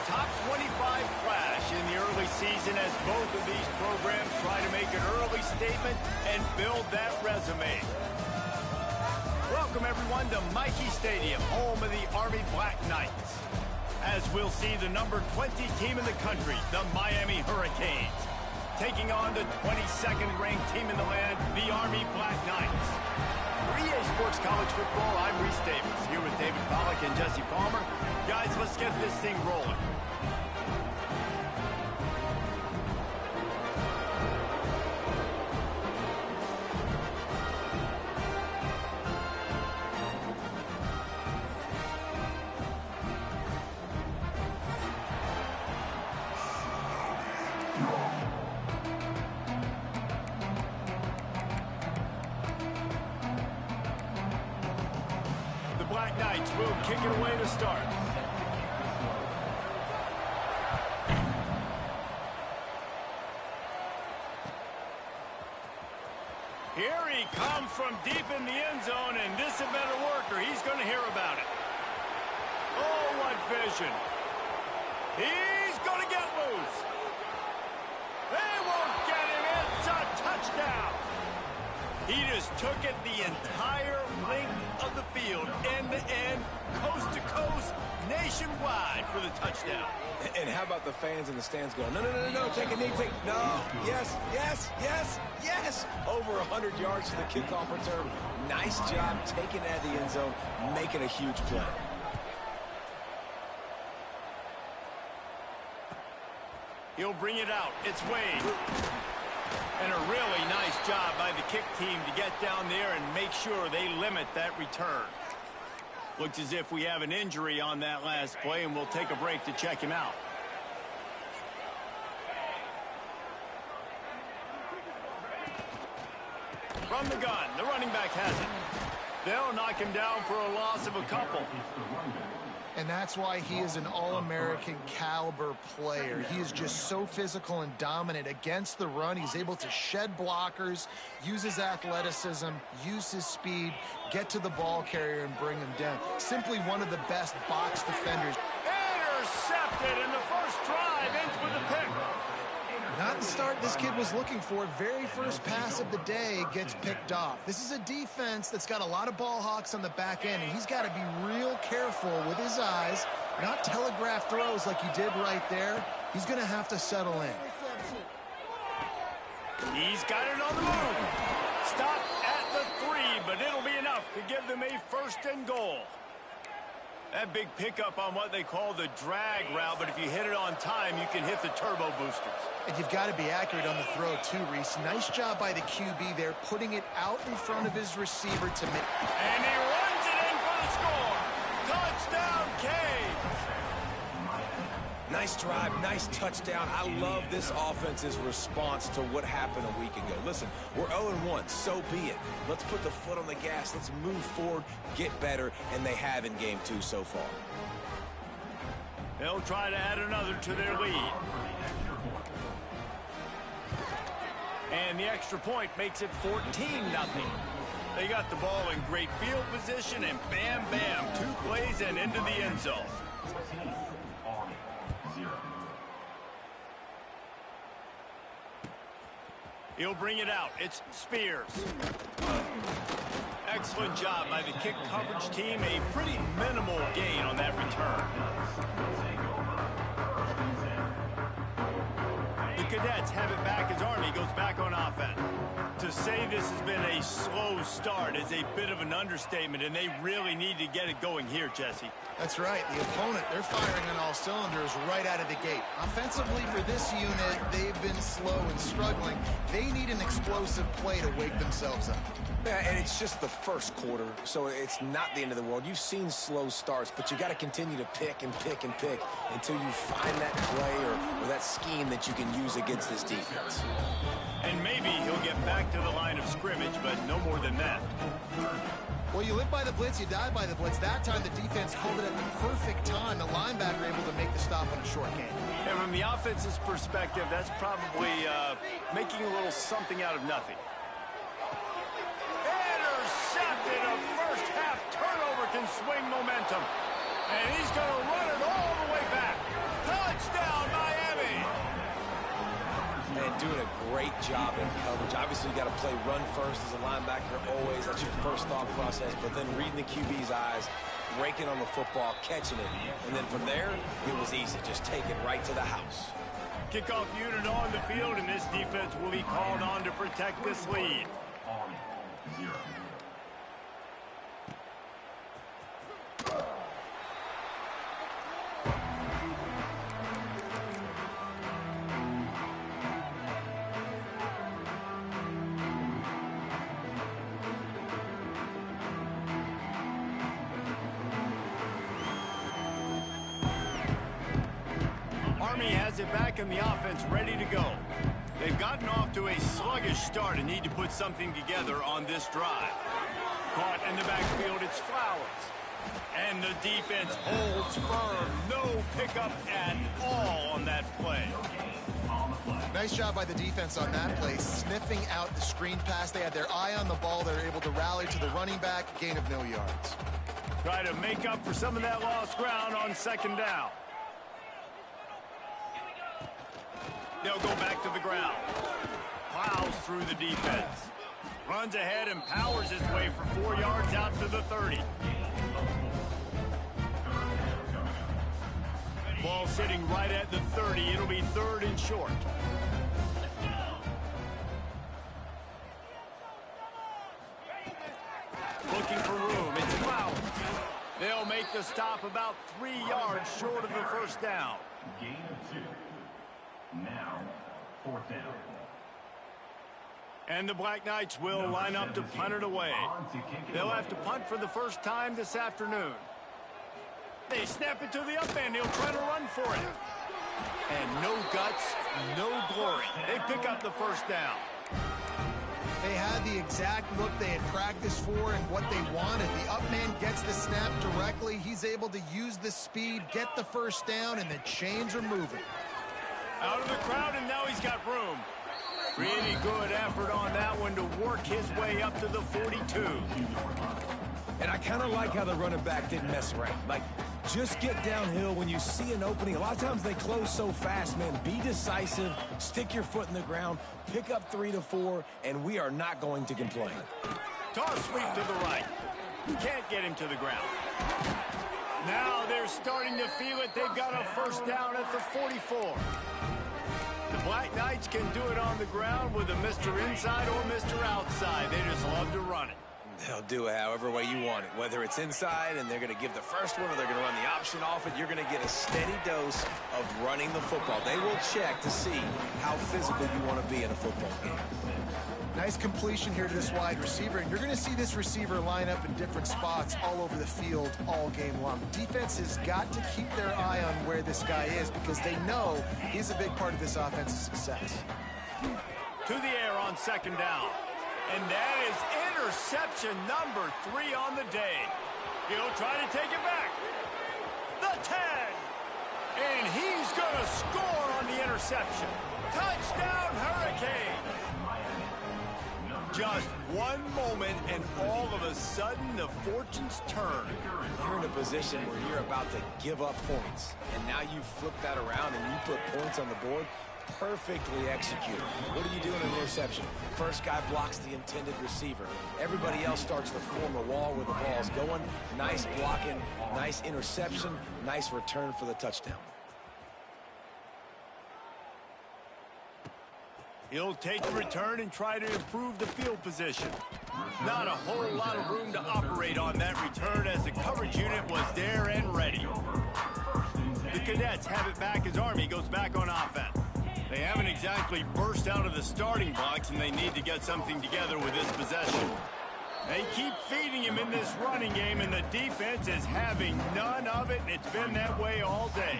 top 25 clash in the early season as both of these programs try to make an early statement and build that resume. Welcome, everyone, to Michie Stadium, home of the Army Black Knights, as we'll see the number 20 team in the country, the Miami Hurricanes, taking on the 22nd ranked team in the land, the Army Black Knights. For EA Sports College Football, I'm Reese Davis, here with David Pollack and Jesse Palmer. Guys, let's get this thing rolling. Black Knights will kick it away to start. Here he comes from deep in the end zone, and this had better work or he's going to hear about it. Oh, what vision. He's going to get loose. They won't get him. It's a touchdown. He just took it the entire length of the field, end-to-end, coast-to-coast, nationwide for the touchdown. And how about the fans in the stands going, no, take a knee, no, yes. Over 100 yards to the kickoff return. Nice job taking it out of the end zone, making a huge play. He'll bring it out. It's Wade. And a really nice job by the kick team to get down there and make sure they limit that return. Looks as if we have an injury on that last play, and we'll take a break to check him out. From the gun, the running back has it. They'll knock him down for a loss of a couple. And that's why he is an All-American caliber player. He is just so physical and dominant against the run. He's able to shed blockers, use his athleticism, use his speed, get to the ball carrier and bring him down. Simply one of the best box defenders. Intercepted, and the first drive ends with a pick. Not the start this kid was looking for. Very first pass of the day gets picked off. This is a defense that's got a lot of ball hawks on the back end, and he's got to be real careful with his eyes, not telegraph throws like he did right there. He's going to have to settle in. He's got it on the move. Stop at the 3, but it'll be enough to give them a first and goal. That big pickup on what they call the drag route, but if you hit it on time, you can hit the turbo boosters. And you've got to be accurate on the throw, too, Reese. Nice job by the QB there, putting it out in front of his receiver to make... And he runs it in for the score. Touchdown, Canes. Nice drive, nice touchdown. I love this offense's response to what happened a week ago. Listen, we're 0-1, so be it. Let's put the foot on the gas. Let's move forward, get better, and they have in game 2 so far. They'll try to add another to their lead. And the extra point makes it 14-0. They got the ball in great field position, and bam, bam, 2 plays and into the end zone. He'll bring it out. It's Spears. Excellent job by the kick coverage team. A pretty minimal gain on that return. The Cadets have it back as Army goes back on offense. To say this has been a slow start is a bit of an understatement, and they really need to get it going here, Jesse. That's right. The opponent, they're firing on all cylinders right out of the gate. Offensively for this unit, they've been slow and struggling. They need an explosive play to wake themselves up. Yeah, and it's just the first quarter, so it's not the end of the world. You've seen slow starts, but you got to continue to pick and pick and pick until you find that play or that scheme that you can use against this defense. And maybe he'll get back to the line of scrimmage, but no more than that. Well, you live by the blitz, you die by the blitz. That time the defense called it at the perfect time. The linebacker able to make the stop on a short game. And from the offense's perspective, that's probably making a little something out of nothing. Intercepted. A first half turnover can swing momentum. And he's going to run it all the way back. Touchdown, Miami. And doing a great job in coverage. Obviously, you got to play run first as a linebacker always. That's your first thought process. But then reading the QB's eyes, breaking on the football, catching it. And then from there, it was easy. Just take it right to the house. Kickoff unit on the field, and this defense will be called on to protect this lead. Army has it back in the offense, ready to go. They've gotten off to a sluggish start and need to put something together on this drive. Caught in the backfield, it's Flowers. And the defense holds firm. No pickup at all on that play. Nice job by the defense on that play, sniffing out the screen pass. They had their eye on the ball. They're able to rally to the running back, gain of no yards. Try to make up for some of that lost ground on second down. They'll go back to the ground. Plows through the defense. Runs ahead and powers his way for 4 yards out to the 30. Ball sitting right at the 30. It'll be 3rd and short. Looking for room. It's Flowers. They'll make the stop about 3 yards short of the first down. Gain of 2. Now, 4th down. And the Black Knights will line up to punt it away. They'll have to punt for the first time this afternoon. They snap it to the up end. He'll try to run for it. And no guts, no glory. They pick up the first down. They had the exact look they had practiced for and what they wanted. The up man gets the snap directly. He's able to use the speed, get the first down, and the chains are moving. Out of the crowd, and now he's got room. Really good effort on that one to work his way up to the 42. And I kind of like how the running back didn't mess around. Like, just get downhill when you see an opening. A lot of times they close so fast, man. Be decisive, stick your foot in the ground, pick up 3 to 4, and we are not going to complain. Toss sweep to the right. Can't get him to the ground. Now they're starting to feel it. They've got a first down at the 44. The Black Knights can do it on the ground with a Mr. Inside or Mr. Outside. They just love to run it. They'll do it however way you want it. Whether it's inside and they're going to give the first one or they're going to run the option off it, you're going to get a steady dose of running the football. They will check to see how physical you want to be in a football game. Nice completion here to this wide receiver. And you're going to see this receiver line up in different spots all over the field all game long. Defense has got to keep their eye on where this guy is because they know he's a big part of this offense's success. To the air on second down. And that is interception number 3 on the day. He'll try to take it back. The 10. And he's going to score on the interception. Touchdown, Hurricane. Just one moment, and all of a sudden, the fortunes turn. You're in a position where you're about to give up points, and now you flip that around and you put points on the board. Perfectly executed. What do you do in an interception? First guy blocks the intended receiver. Everybody else starts to form a wall where the ball's going. Nice blocking, nice interception, nice return for the touchdown. He'll take the return and try to improve the field position. Not a whole lot of room to operate on that return as the coverage unit was there and ready. The Cadets have it back as Army goes back on offense. They haven't exactly burst out of the starting blocks, and they need to get something together with this possession. They keep feeding him in this running game, and the defense is having none of it, and it's been that way all day.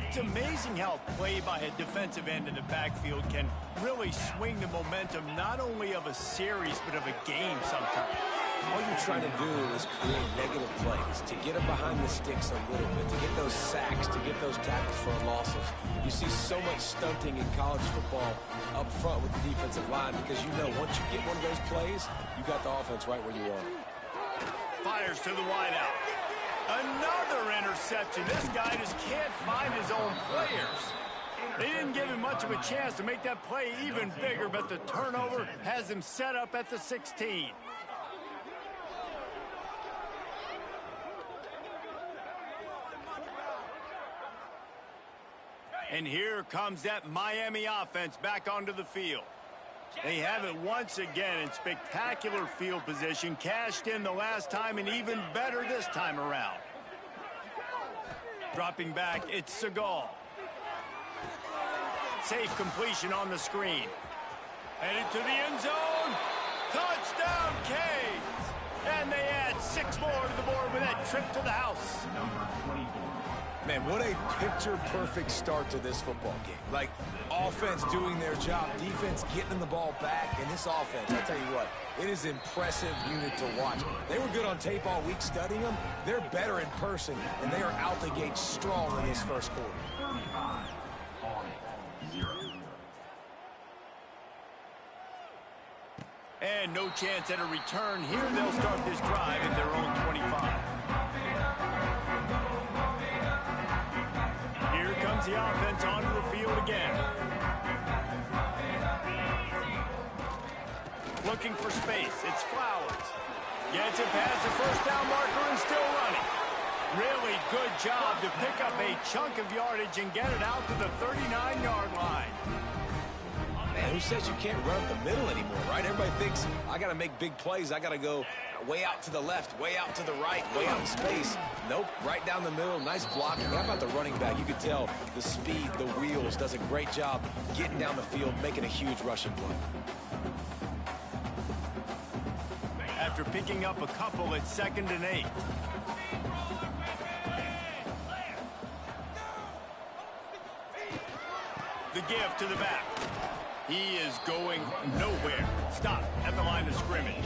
It's amazing how play by a defensive end in the backfield can really swing the momentum not only of a series but of a game sometimes. All you're trying to do is create negative plays, to get them behind the sticks a little bit, to get those sacks, to get those tackles for losses. You see so much stunting in college football up front with the defensive line because you know once you get one of those plays, you got the offense right where you want it. Fires to the wideout. Another interception. This guy just can't find his own players. They didn't give him much of a chance to make that play even bigger, but the turnover has him set up at the 16. And here comes that Miami offense back onto the field. They have it once again in spectacular field position, cashed in the last time, and even better this time around. Dropping back, it's Seagal. Safe completion on the screen. Headed to the end zone. Touchdown, Canes! And they add 6 more to the board with that trip to the house. Number 24. Man, what a picture-perfect start to this football game. Like, offense doing their job, defense getting the ball back, and this offense, I'll tell you what, it is an impressive unit to watch. They were good on tape all week studying them. They're better in person, and they are out the gate strong in this first quarter. 35-0. And no chance at a return here. They'll start this drive in their own 25. Here comes the offense onto the field again. Looking for space. It's Flowers. Gets it past the first down marker and still running. Really good job to pick up a chunk of yardage and get it out to the 39-yard line. Man, who says you can't run up the middle anymore, right? Everybody thinks, I got to make big plays. I got to go way out to the left, way out to the right, way out in space. Nope, right down the middle. Nice blocking. How about the running back? You could tell the speed, the wheels, does a great job getting down the field, making a huge rushing play. After picking up a couple, it's 2nd and 8. The give to the back. He is going nowhere. Stop at the line of scrimmage.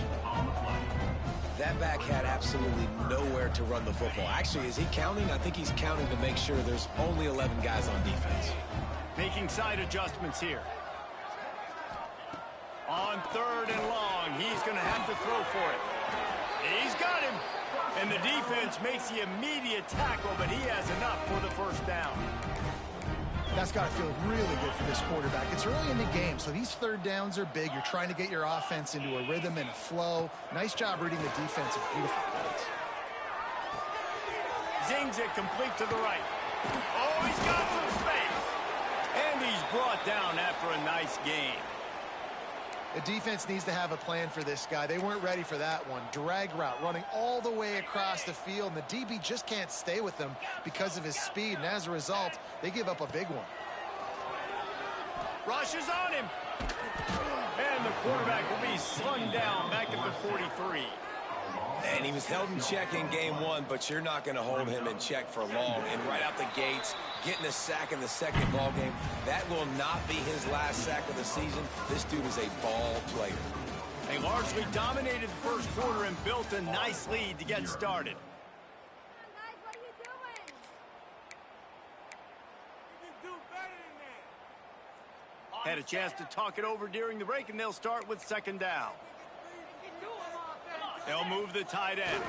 That back had absolutely nowhere to run the football. Actually, is he counting? I think he's counting to make sure there's only 11 guys on defense. Making side adjustments here. On 3rd and long, he's going to have to throw for it. He's got him. And the defense makes the immediate tackle, but he has enough for the first down. That's got to feel really good for this quarterback. It's early in the game, so these 3rd downs are big. You're trying to get your offense into a rhythm and a flow. Nice job reading the defense in beautiful plays. Zings it complete to the right. Oh, he's got some space. And he's brought down after a nice gain. The defense needs to have a plan for this guy. They weren't ready for that one. Drag route running all the way across the field, and the DB just can't stay with him because of his speed, and as a result, they give up a big one. Rushes on him. And the quarterback will be slung down back at the 43. And he was held in check in game 1, but you're not going to hold him in check for long. And right out the gates, getting a sack in the second ball game, that will not be his last sack of the season. This dude is a ball player. They largely dominated the first quarter and built a nice lead to get started. Guys, what are you doing? You can do better than that. Had a chance to talk it over during the break, and they'll start with 2nd down. They'll move the tight end.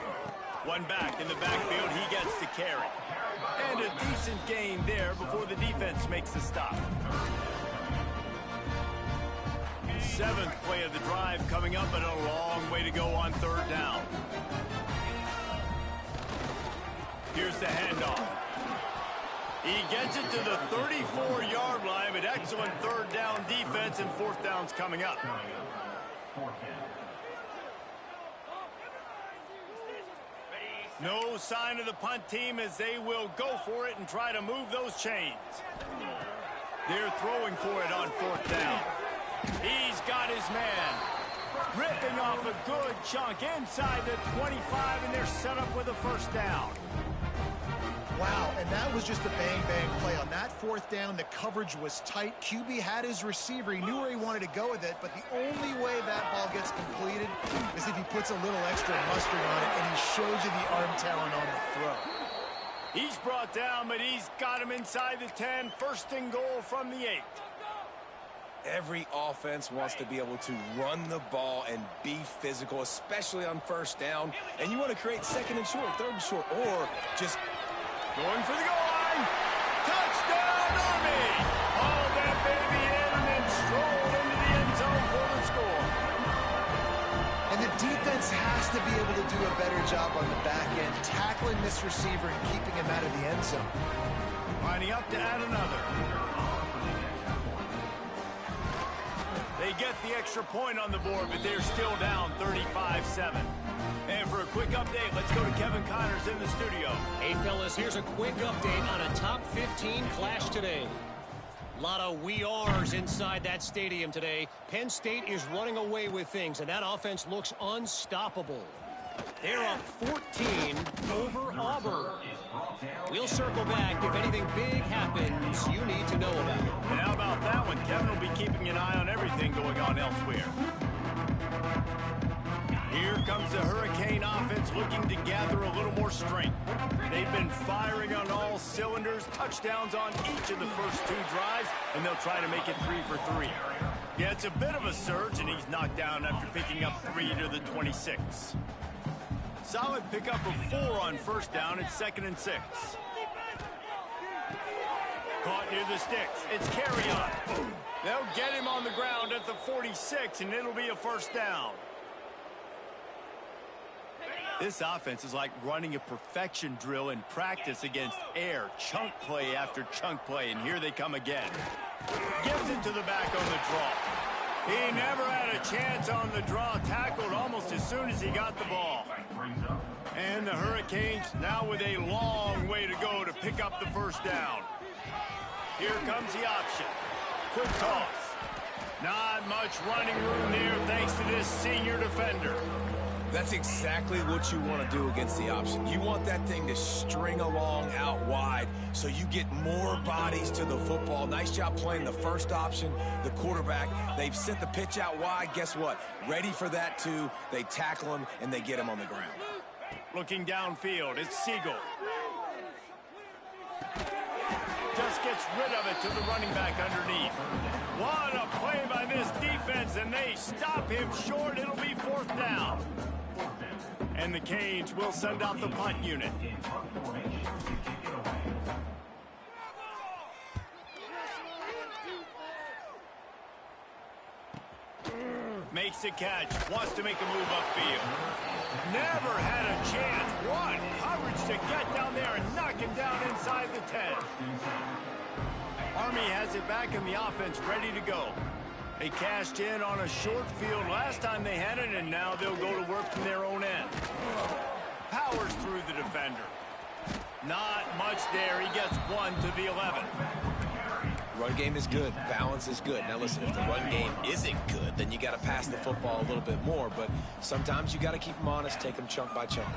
One back in the backfield, he gets to carry. And a decent gain there before the defense makes the stop. 7th play of the drive coming up, but a long way to go on 3rd down. Here's the handoff. He gets it to the 34-yard line, but excellent 3rd down defense, and 4th down's coming up. No sign of the punt team as they will go for it and try to move those chains. They're throwing for it on 4th down. He's got his man. Ripping off a good chunk inside the 25, and they're set up with a 1st down. Wow, and that was just a bang-bang play. On that 4th down, the coverage was tight. QB had his receiver. He knew where he wanted to go with it, but the only way that ball gets completed is if he puts a little extra mustard on it, and he shows you the arm talent on the throw. He's brought down, but he's got him inside the 10. 1st and goal from the 8. Every offense wants to be able to run the ball and be physical, especially on first down. And you want to create second and short, third and short, or just going for the goal line. Touchdown, Army! Haul that baby in and then stroll into the end zone for the score. And the defense has to be able to do a better job on the back end, tackling this receiver and keeping him out of the end zone. Lining up to add another. They get the extra point on the board, but they're still down 35-7. And for a quick update, let's go to Kevin Connors in the studio. Hey, fellas, here's a quick update on a top 15 clash today. A lot of we are's inside that stadium today. Penn State is running away with things, and that offense looks unstoppable. They're up 14 over Auburn. We'll circle back if anything big happens you need to know about. And how about that one? Kevin will be keeping an eye on everything going on elsewhere. Here comes the Hurricane offense looking to gather a little more strength. They've been firing on all cylinders, touchdowns on each of the first two drives, and they'll try to make it 3 for 3. Yeah, it's a bit of a surge, and he's knocked down after picking up 3 to the 26. Solid pickup of 4 on first down. It's 2nd and 6. Caught near the sticks. It's carry on. They'll get him on the ground at the 46, and it'll be a first down. This offense is like running a perfection drill in practice against air. Chunk play after chunk play, and here they come again. Gives it to the back on the draw. He never had a chance on the draw. Tackled almost as soon as he got the ball. And the Hurricanes now with a long way to go to pick up the first down. Here comes the option. Quick toss. Not much running room there thanks to this senior defender. That's exactly what you want to do against the option. You want that thing to string along out wide so you get more bodies to the football. Nice job playing the first option, the quarterback. They've sent the pitch out wide. Guess what? Ready for that, too. They tackle him, and they get him on the ground. Looking downfield, it's Siegel. Just gets rid of it to the running back underneath. What a play by this defense, and they stop him short. It'll be 4th down. And the Canes will send out the punt unit. Makes a catch, wants to make a move upfield. Never had a chance. What coverage to get down there and knock him down inside the 10. Army has it back in the offense, ready to go. They cashed in on a short field last time they had it, and now they'll go to work from their own end. Powers through the defender. Not much there. He gets 1 to the 11. Run game is good. Balance is good. Now, listen, if the run game isn't good, then you got to pass the football a little bit more. But sometimes you got to keep them honest, take them chunk by chunk.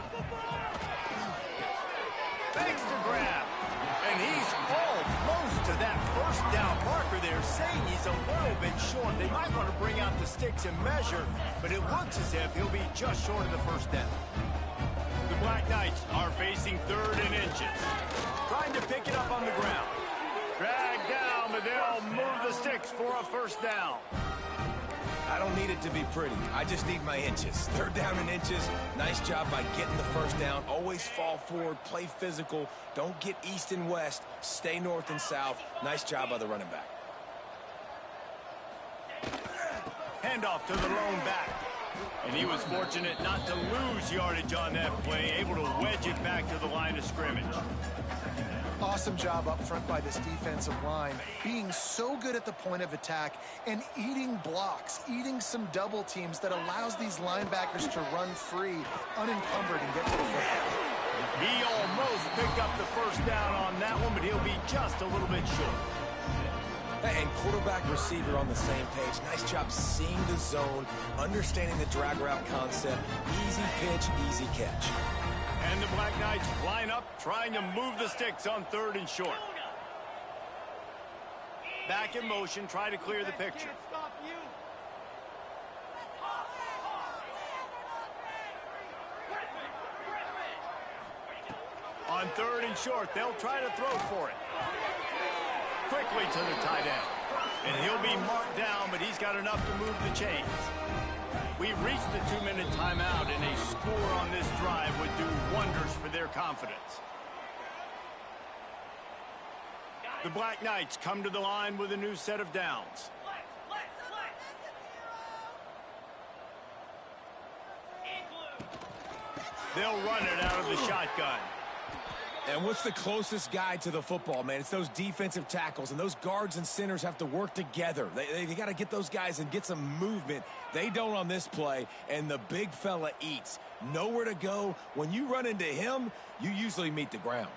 Thanks to grab. And he's almost to that first down marker there, saying he's a little bit short. They might want to bring out the sticks and measure, but it looks as if he'll be just short of the first down. The Black Knights are facing 3rd and inches. Trying to pick it up on the ground. Dragged down, but they'll move the sticks for a first down. I don't need it to be pretty. I just need my inches. 3rd down and inches. Nice job by getting the first down. Always fall forward, play physical. Don't get east and west. Stay north and south. Nice job by the running back. Handoff to the lone back. And he was fortunate not to lose yardage on that play, able to wedge it back to the line of scrimmage. Awesome job up front by this defensive line, being so good at the point of attack and eating blocks, eating some double teams that allows these linebackers to run free, unencumbered, and get to the football. He almost picked up the first down on that one, but he'll be just a little bit short. And quarterback receiver on the same page. Nice job seeing the zone, understanding the drag route concept. Easy pitch, easy catch. And the Black Knights line up, trying to move the sticks on 3rd and short. Back in motion, try to clear the picture. On 3rd and short, they'll try to throw for it. Quickly to the tight end. And he'll be marked down, but he's got enough to move the chains. We've reached the 2-minute timeout, and a score on this drive would do wonders for their confidence. The Black Knights come to the line with a new set of downs. They'll run it out of the shotgun. And what's the closest guy to the football, man? It's those defensive tackles, and those guards and centers have to work together. They got to get those guys and get some movement. They don't on this play, and the big fella eats. Nowhere to go. When you run into him, you usually meet the ground.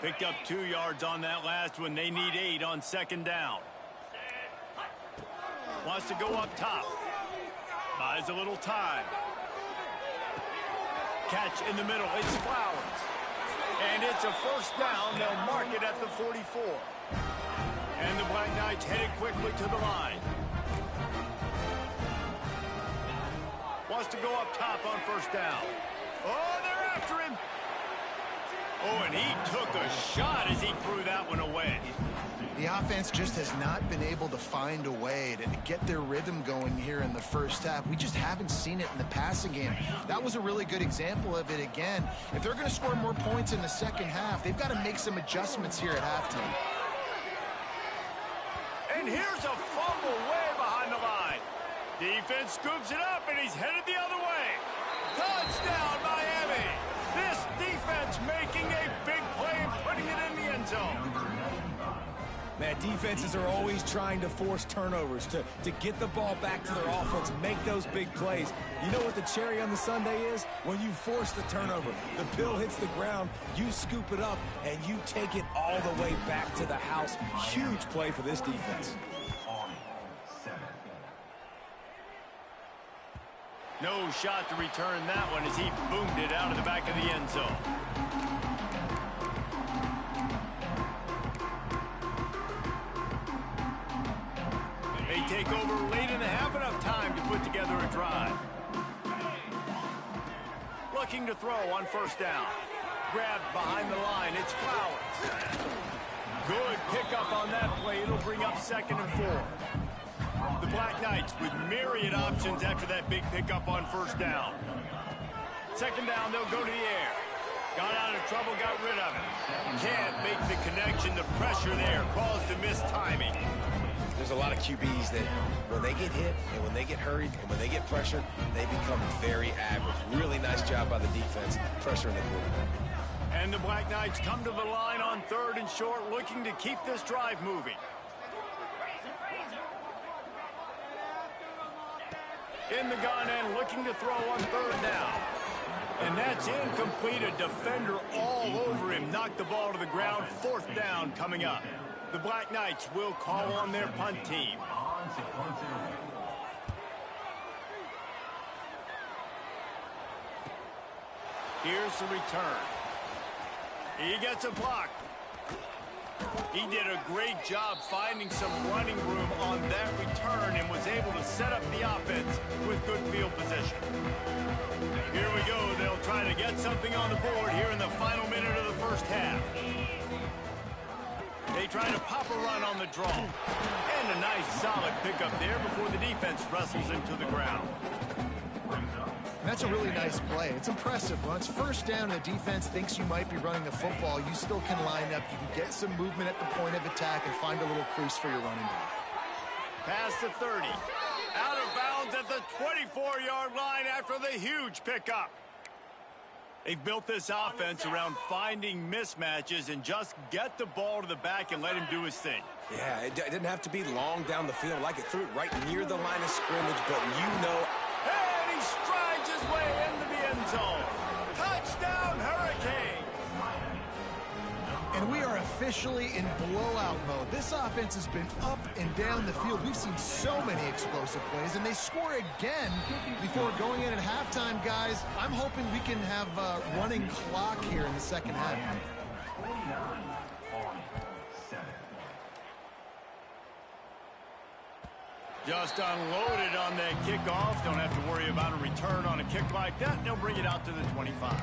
Picked up 2 yards on that last one. They need 8 on second down. Wants to go up top. Buys a little time. Catch in the middle. It's Flowers. And it's a first down. They'll mark it at the 44. And the Black Knights headed quickly to the line. Wants to go up top on first down. Oh, they're after him. Oh, and he took a shot as he threw that one away. The offense just has not been able to find a way to get their rhythm going here in the first half. We just haven't seen it in the passing game. That was a really good example of it again. If they're going to score more points in the second half, they've got to make some adjustments here at halftime. And here's a fumble way behind the line. Defense scoops it up, and he's headed the other way. Touchdown, Miami. This defense making a big play and putting it in the end zone. Man, defenses are always trying to force turnovers to get the ball back to their offense, make those big plays. You know what the cherry on the sundae is? When you force the turnover, the pill hits the ground, you scoop it up, and you take it all the way back to the house. Huge play for this defense. No shot to return that one as he boomed it out of the back of the end zone. They take over late and have enough time to put together a drive. Looking to throw on first down. Grabbed behind the line. It's Flowers. Good pickup on that play. It'll bring up 2nd and 4. The Black Knights with myriad options after that big pickup on first down. Second down, they'll go to the air. Got out of trouble, got rid of it. Can't make the connection. The pressure there caused the missed timing. There's a lot of QBs that when they get hit and when they get hurried and when they get pressured, they become very average. Really nice job by the defense, pressuring the quarterback. And the Black Knights come to the line on 3rd and short, looking to keep this drive moving. In the gun and looking to throw on 3rd down. And that's incomplete. A defender all over him. Knocked the ball to the ground. 4th down coming up. The Black Knights will call on their punt team. Here's the return. He gets a block. He did a great job finding some running room on that return and was able to set up the offense with good field position. Here we go. They'll try to get something on the board here in the final minute of the first half. They try to pop a run on the draw. And a nice solid pickup there before the defense wrestles him to the ground. That's a really nice play. It's impressive. Once first down and the defense thinks you might be running the football, you still can line up. You can get some movement at the point of attack and find a little crease for your running back. Past the 30. Out of bounds at the 24-yard line after the huge pickup. They've built this offense around finding mismatches and just get the ball to the back and let him do his thing. Yeah, it didn't have to be long down the field. Like it threw it right near the line of scrimmage, but you know. And he strides his way into the end zone. Touchdown, Hurricane. And we are officially in blowout mode. This offense has been up and down the field. We've seen so many explosive plays, and they score again before going in at halftime, guys. I'm hoping we can have a running clock here in the second half. Just unloaded on that kickoff. Don't have to worry about a return on a kick like that. They'll bring it out to the 25.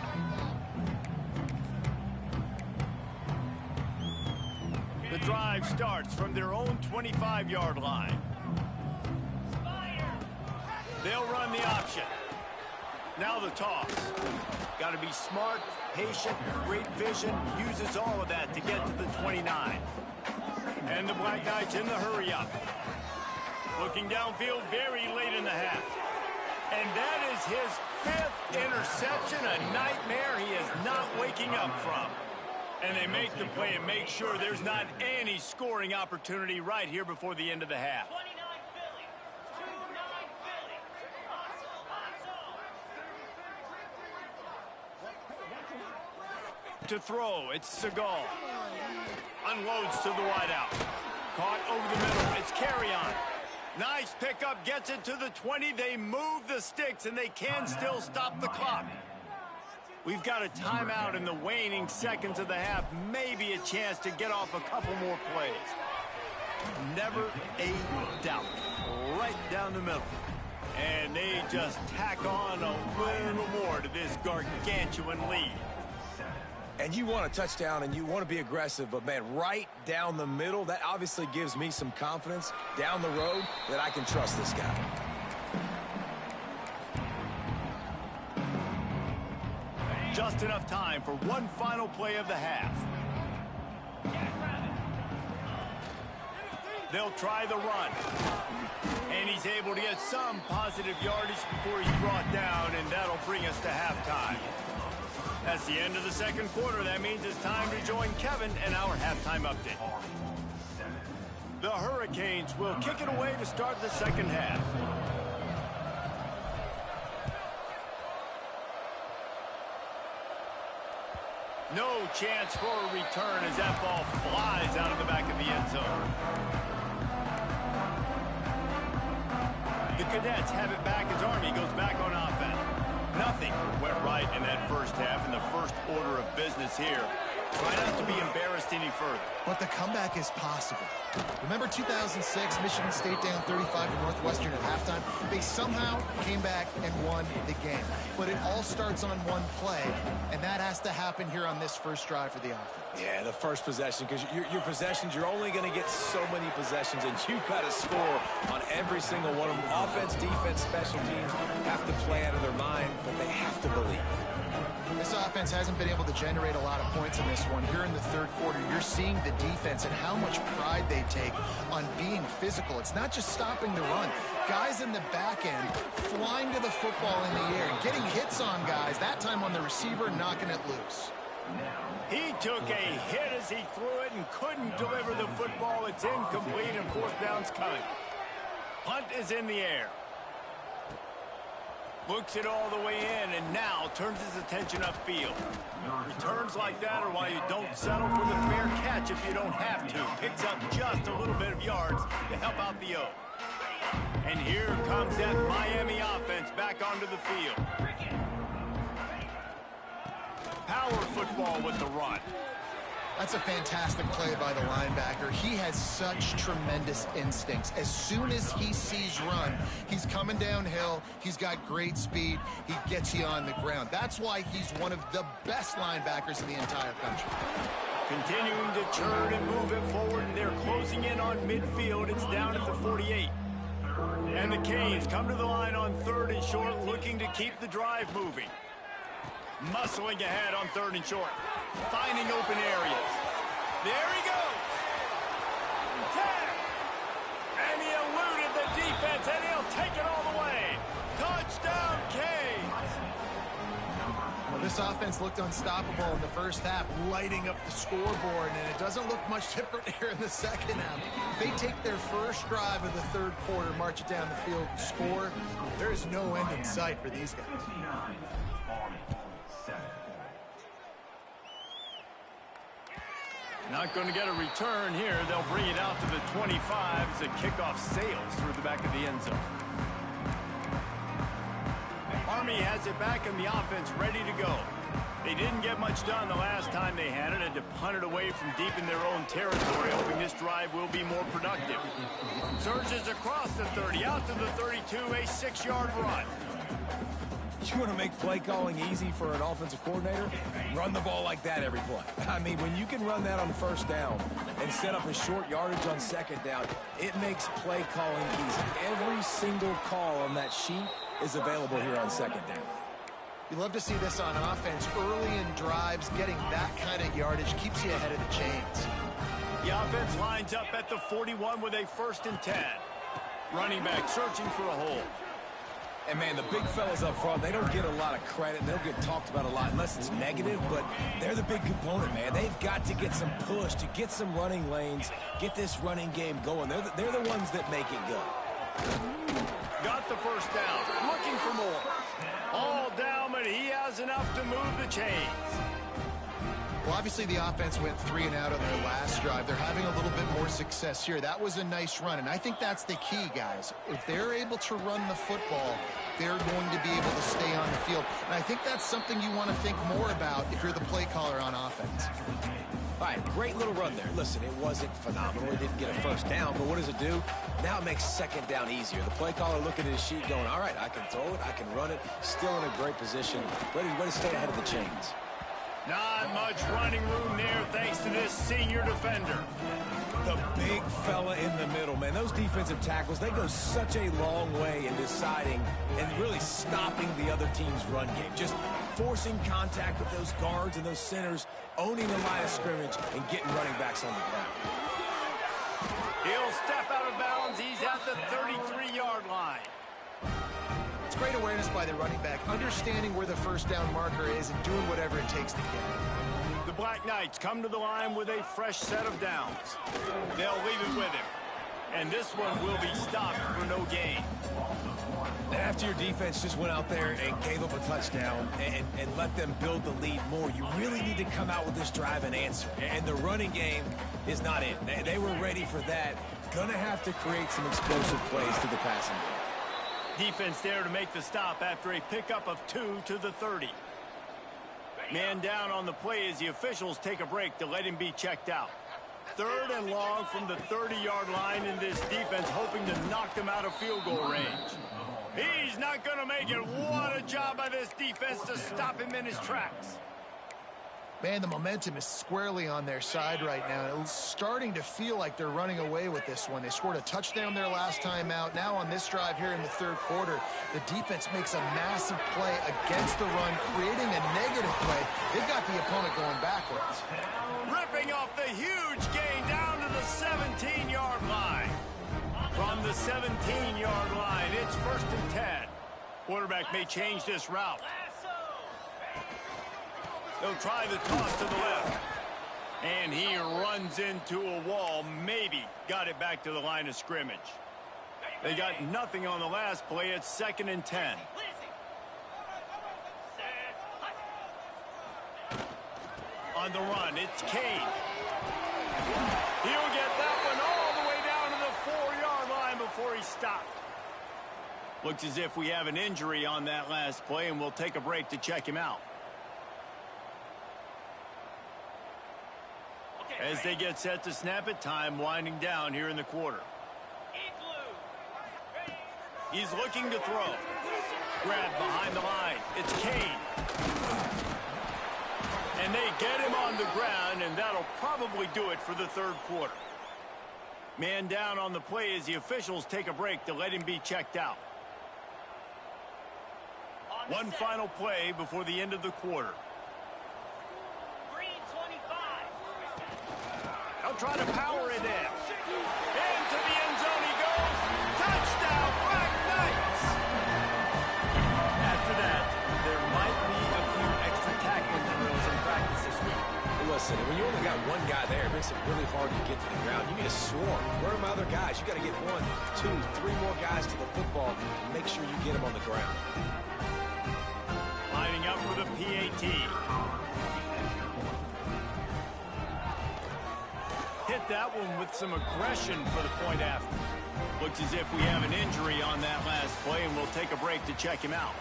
The drive starts from their own 25-yard line. They'll run the option. Now the toss. Got to be smart, patient, great vision. Uses all of that to get to the 29. And the Black Knights in the hurry up. Looking downfield very late in the half. And that is his 5th interception, a nightmare he is not waking up from. And they make the play and make sure there's not any scoring opportunity right here before the end of the half. To throw, it's Seagal. Unloads to the wideout. Caught over the middle, it's Carry-On. Nice pickup, gets it to the 20. They move the sticks, and they can still stop the clock. We've got a timeout in the waning seconds of the half. Maybe a chance to get off a couple more plays. Never a doubt. Right down the middle. And they just tack on a little more to this gargantuan lead. And you want a touchdown and you want to be aggressive, but man, right down the middle, that obviously gives me some confidence down the road that I can trust this guy. Just enough time for one final play of the half. They'll try the run. And he's able to get some positive yardage before he's brought down, and that'll bring us to halftime. That's the end of the second quarter. That means it's time to join Kevin and our halftime update. The Hurricanes will kick it away to start the second half. No chance for a return as that ball flies out of the back of the end zone. The Cadets have it back as Army goes back on offense. Nothing went right in that first half in the first order of business here. Try not to be embarrassed any further. But the comeback is possible. Remember 2006, Michigan State down 35 to Northwestern at halftime? They somehow came back and won the game. But it all starts on one play, and that has to happen here on this first drive for the offense. Yeah, the first possession, because your possessions, you're only going to get so many possessions, and you've got to score on every single one of them. Offense, defense, special teams have to play out of their mind, but they have to believe. This offense hasn't been able to generate a lot of points in this one. Here in the third quarter, you're seeing the defense and how much pride they take on being physical. It's not just stopping the run. Guys in the back end flying to the football in the air, getting hits on guys, that time on the receiver, knocking it loose. He took a hit as he threw it and couldn't deliver the football. It's incomplete and fourth down's coming. Punt is in the air. Looks it all the way in and now turns his attention upfield. Returns like that are why you don't settle for the fair catch if you don't have to. Picks up just a little bit of yards to help out the O. And here comes that Miami offense back onto the field. Power football with the run. That's a fantastic play by the linebacker. He has such tremendous instincts. As soon as he sees run, he's coming downhill. He's got great speed. He gets you on the ground. That's why he's one of the best linebackers in the entire country. Continuing to churn and move it forward, and they're closing in on midfield. It's down at the 48. And the Canes come to the line on third and short, looking to keep the drive moving. Muscling ahead on third and short. Finding open areas. There he goes. And he eluded the defense, and he'll take it all the way. Touchdown, Canes. Well, this offense looked unstoppable in the first half, lighting up the scoreboard, and it doesn't look much different here in the second half. They take their first drive of the third quarter, march it down the field, score. There's no end in sight for these guys. Not going to get a return here. They'll bring it out to the 25 as the kickoff sails through the back of the end zone. Army has it back in the offense, ready to go. They didn't get much done the last time they had it, had to punt it away from deep in their own territory, hoping this drive will be more productive. Surges across the 30, out to the 32, a 6-yard run. You want to make play calling easy for an offensive coordinator? Run the ball like that every play. I mean, when you can run that on first down, and set up a short yardage on second down. It makes play calling easy. Every single call on that sheet is available here on second down. You love to see this on offense. Early in drives, getting that kind of yardage keeps you ahead of the chains. The offense lines up at the 41 with a 1st and 10. Running back searching for a hole. And, man, the big fellas up front, they don't get a lot of credit. They don't get talked about a lot unless it's negative, but they're the big component, man. They've got to get some push, to get some running lanes, get this running game going. They're the ones that make it go. Got the 1st down. Looking for more. All down, but he has enough to move the chains. Well, obviously the offense went 3 and out on their last drive. They're having a little bit more success here. That was a nice run, and I think that's the key, guys. If they're able to run the football, they're going to be able to stay on the field. And I think that's something you want to think more about if you're the play caller on offense. All right, great little run there. Listen, it wasn't phenomenal. He didn't get a 1st down, but what does it do? Now it makes second down easier. The play caller looking at his sheet going, all right, I can throw it, I can run it, still in a great position, ready to stay ahead of the chains. Not much running room there thanks to this senior defender. The big fella in the middle, man. Those defensive tackles, they go such a long way in deciding and really stopping the other team's run game. Just forcing contact with those guards and those centers, owning the line of scrimmage, and getting running backs on the ground. He'll step out of bounds. He's at the 33-yard line. It's great awareness by the running back, understanding where the 1st down marker is and doing whatever it takes to get it. The Black Knights come to the line with a fresh set of downs. They'll leave it with him. And this one will be stopped for no gain. After your defense just went out there and gave up a touchdown and let them build the lead more, you really need to come out with this drive and answer. And the running game is not it. They were ready for that. Gonna have to create some explosive plays to the passing game. Defense there to make the stop after a pickup of 2 to the 30. Man down on the play as the officials take a break to let him be checked out. 3rd and long from the 30-yard line, in this defense hoping to knock them out of field goal range. He's not going to make it. What a job by this defense to stop him in his tracks. Man, the momentum is squarely on their side right now. It's starting to feel like they're running away with this one. They scored a touchdown their last time out. Now on this drive here in the 3rd quarter, the defense makes a massive play against the run, creating a negative play. They've got the opponent going backwards. Ripping off the huge gain down to the 17-yard line. From the 17-yard line, it's 1st and 10. Quarterback may change this route. They'll try the toss to the left. And he runs into a wall. Maybe got it back to the line of scrimmage. They got nothing on the last play. It's 2nd and 10. On the run, it's Kane. He'll get that one all the way down to the 4-yard line before he stopped. Looks as if we have an injury on that last play, and we'll take a break to check him out. As they get set to snap it, time winding down here in the quarter. He's looking to throw. Grabbed behind the line. It's Kane. And they get him on the ground, and that'll probably do it for the 3rd quarter. Man down on the play as the officials take a break to let him be checked out. One final play before the end of the quarter. They'll try to power it in. Into the end zone he goes. Touchdown, Black Knights! After that, there might be a few extra tackling drills in practice this week. Listen, when you only got one guy there, it makes it really hard to get to the ground. You need a swarm. Where are my other guys? You got to get 1, 2, 3 more guys to the football and make sure you get them on the ground. Lining up for the PAT. Hit that one with some aggression for the point after. Looks as if we have an injury on that last play, and we'll take a break to check him out.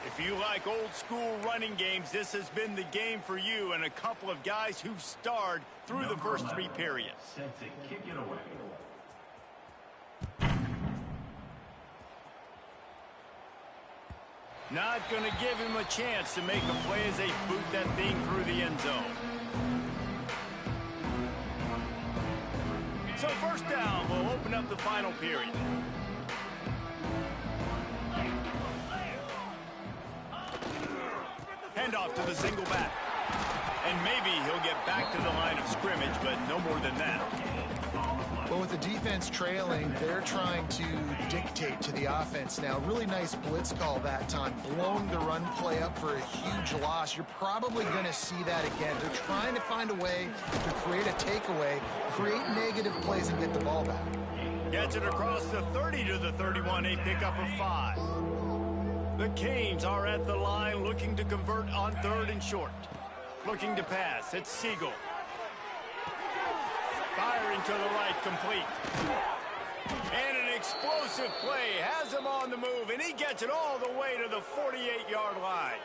If you like old school running games, this has been the game for you and a couple of guys who've starred through the first 3 periods. Set to kick it away. Not going to give him a chance to make a play as they boot that thing through the end zone. up the final period. Handoff to the single back. And maybe he'll get back to the line of scrimmage, but no more than that. Well, with the defense trailing, they're trying to dictate to the offense now. Really nice blitz call that time, blowing the run play up for a huge loss. You're probably going to see that again. They're trying to find a way to create a takeaway, create negative plays, and get the ball back. Gets it across the 30 to the 31, a pickup of 5. The Canes are at the line looking to convert on 3rd and short. Looking to pass, it's Siegel. Firing to the right, complete. And an explosive play has him on the move, and he gets it all the way to the 48-yard line.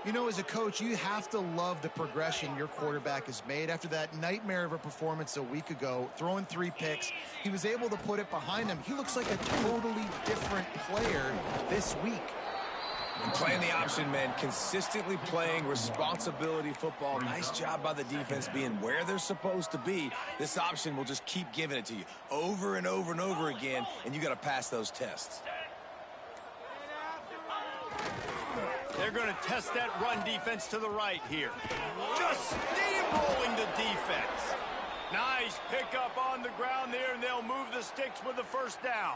You know, as a coach, you have to love the progression your quarterback has made. After that nightmare of a performance a week ago, throwing 3 picks, he was able to put it behind him. He looks like a totally different player this week. And playing the option, man, consistently playing responsibility football. Nice job by the defense being where they're supposed to be. This option will just keep giving it to you over and over and over again, and you got to pass those tests. They're going to test that run defense to the right here. Just steamrolling the defense. Nice pickup on the ground there, and they'll move the sticks with the first down.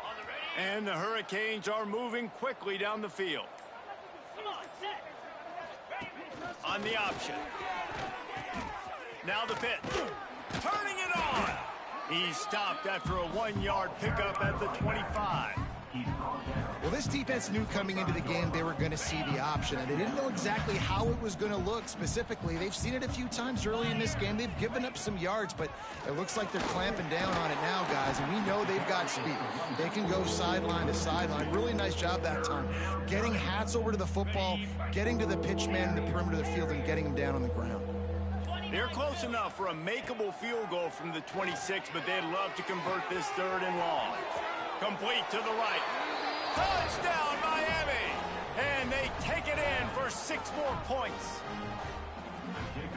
And the Hurricanes are moving quickly down the field. On the option. Now the pitch. Turning it on. He's stopped after a 1-yard pickup at the 25. Well, this defense knew coming into the game they were going to see the option, and they didn't know exactly how it was going to look specifically. They've seen it a few times early in this game. They've given up some yards, but it looks like they're clamping down on it now, guys, and we know they've got speed. They can go sideline to sideline. Really nice job that time. Getting hats over to the football, getting to the pitch man in the perimeter of the field, and getting him down on the ground. They're close enough for a makeable field goal from the 26, but they'd love to convert this 3rd and long. Complete to the right. Touchdown, Miami! And they take it in for 6 more points.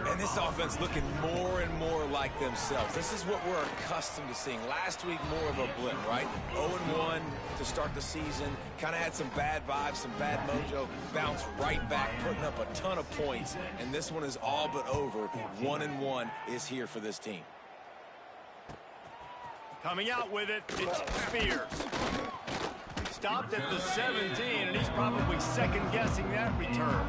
And this offense looking more and more like themselves. This is what we're accustomed to seeing. Last week, more of a blip, right? 0-1 to start the season. Kind of had some bad vibes, some bad mojo. Bounced right back, putting up a ton of points. And this one is all but over. 1-1 is here for this team. Coming out with it, it's Spears. Stopped at the 17, and he's probably second-guessing that return.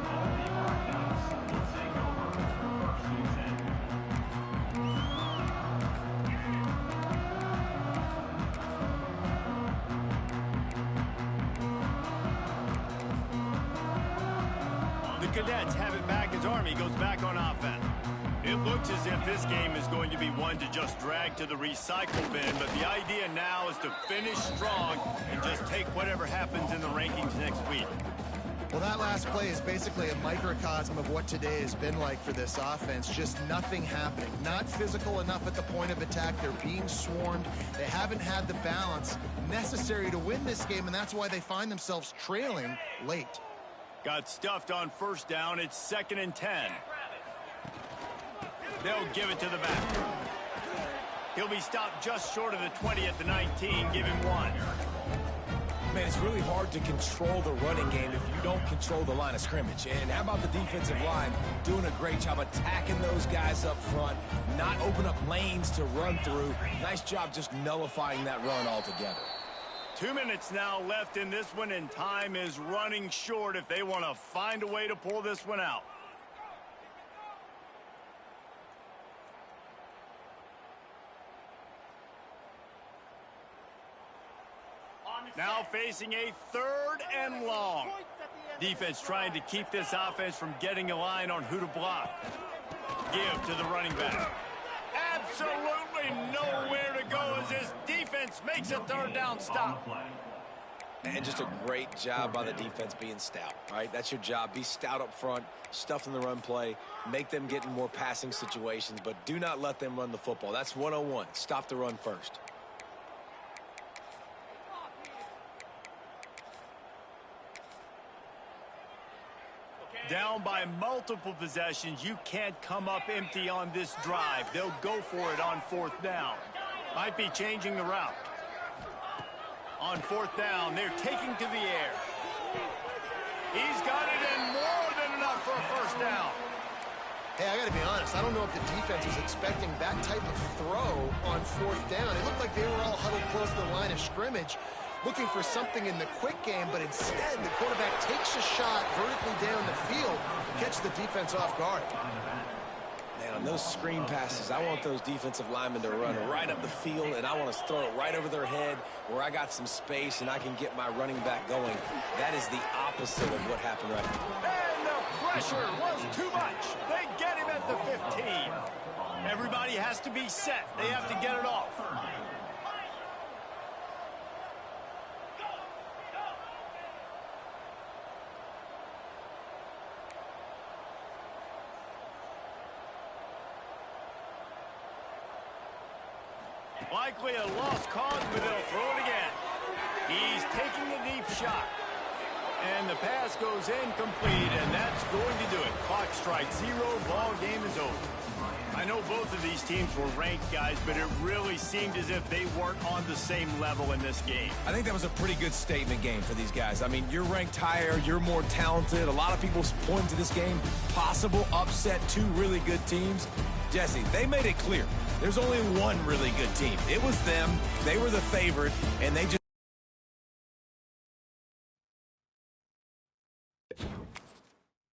The Cadets have it back as Army goes back on offense. It looks as if this game is going to be one to just drag to the recycle bin, but the idea now is to finish strong and just take whatever happens in the rankings next week. Well, that last play is basically a microcosm of what today has been like for this offense. Just nothing happening. Not physical enough at the point of attack. They're being swarmed. They haven't had the balance necessary to win this game, and that's why they find themselves trailing late. Got stuffed on 1st down. It's 2nd and 10. They'll give it to the back. He'll be stopped just short of the 20 at the 19. Give him 1. Man, it's really hard to control the running game if you don't control the line of scrimmage. And how about the defensive line doing a great job attacking those guys up front, not open up lanes to run through. Nice job just nullifying that run altogether. 2 minutes now left in this one, and time is running short if they want to find a way to pull this one out. Now facing a 3rd and long. Defense trying to keep this offense from getting a line on who to block. Give to the running back. Absolutely nowhere to go as this defense makes a 3rd down stop. And just a great job by the defense being stout, right? That's your job. Be stout up front, stuff in the run play, make them get in more passing situations, but do not let them run the football. That's 101. Stop the run first. Down by multiple possessions, you can't come up empty on this drive. They'll go for it on 4th down. Might be changing the route. On fourth down, they're taking to the air. He's got it in more than enough for a first down. Hey, I got to be honest. I don't know if the defense was expecting that type of throw on fourth down. It looked like they were all huddled close to the line of scrimmage, looking for something in the quick game, but instead the quarterback takes a shot vertically down the field, catch the defense off guard. Man, on those screen passes, I want those defensive linemen to run right up the field, and I want to throw it right over their head where I got some space and I can get my running back going. That is the opposite of what happened right now. And the pressure was too much. They get him at the 15. Everybody has to be set. They have to get it off. Likely a lost cause, but they'll throw it again. He's taking the deep shot. And the pass goes incomplete, and that's going to do it. Clock strikes 0, ball game is over. I know both of these teams were ranked, guys, but it really seemed as if they weren't on the same level in this game. I think that was a pretty good statement game for these guys. I mean, you're ranked higher, you're more talented. A lot of people point to this game, possible upset, 2 really good teams. Jesse, they made it clear. There's only one really good team. It was them. They were the favorite, and they just